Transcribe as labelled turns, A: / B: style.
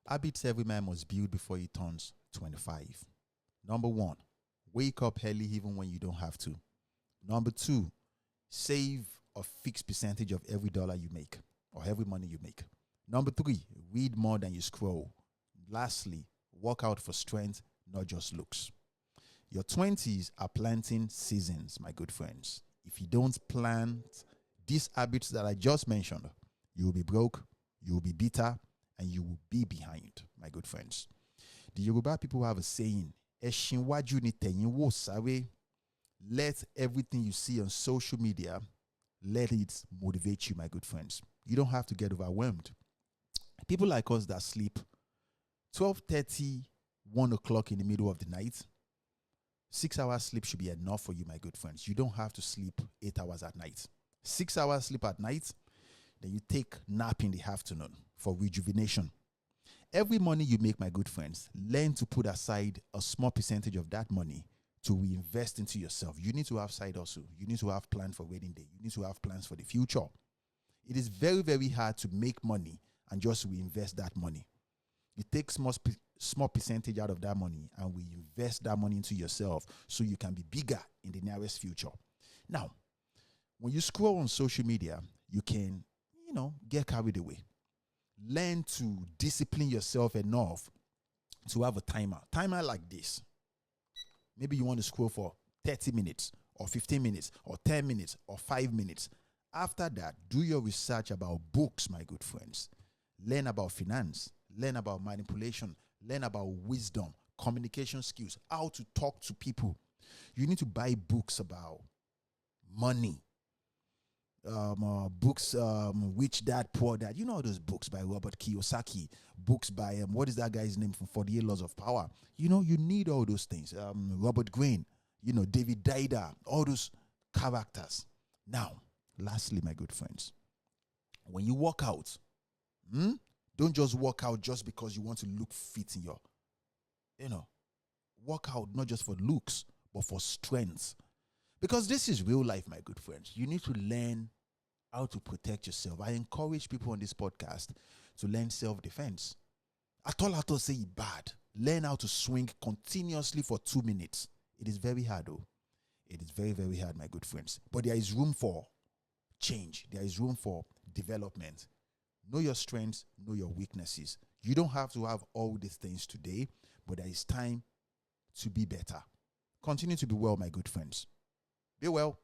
A: Habits every man must build before he turns 25. Number one, wake up early even when you don't have to. Number two, save a fixed percentage of every dollar you make or every money you make. Number three, read more than you scroll. Lastly, work out for strength, not just looks. Your 20s are planting seasons, my good friends. If you don't plant these habits that I just mentioned, you will be broke, you will be bitter, and you will be behind, my good friends. The Yoruba people have a saying, "Ẹṣin wájú ni tẹ̀yìn wò sáré." Let everything you see on social media, let it motivate you, my good friends. You don't have to get overwhelmed. People like us that sleep 12:30, 1 o'clock in the middle of the night, 6 hours sleep should be enough for you, my good friends. You don't have to sleep 8 hours at night. 6 hours sleep at night, then you take nap in the afternoon for rejuvenation. Every money you make, my good friends, learn to put aside a small percentage of that money to reinvest into yourself. You need to have side hustle. You need to have plans for wedding day. You need to have plans for the future. It is very, very hard to make money and just reinvest that money. You take small percentage out of that money and reinvest that money into yourself so you can be bigger in the nearest future. Now, when you scroll on social media, you can, get carried away. Learn to discipline yourself enough to have a timer. Timer like this. Maybe you want to scroll for 30 minutes or 15 minutes or 10 minutes or 5 minutes. After that, do your research about books, my good friends. Learn about finance. Learn about manipulation. Learn about wisdom, communication skills, how to talk to people. You need to buy books about money. Books, Rich Dad, Poor Dad. You know those books by Robert Kiyosaki. Books by, what is that guy's name from 48 Laws of Power? You need all those things. Robert Greene, David Dida, all those characters. Now, lastly, my good friends, when you work out, don't just work out just because you want to look fit in your, work out not just for looks, but for strength. Because this is real life, my good friends. You need to learn how to protect yourself. I encourage people on this podcast to learn self-defense. Atolato say it bad. Learn how to swing continuously for 2 minutes. It is very hard, though. It is very, very hard, my good friends. But there is room for change. There is room for development. Know your strengths, know your weaknesses. You don't have to have all these things today, but there is time to be better. Continue to be well, my good friends. Be well.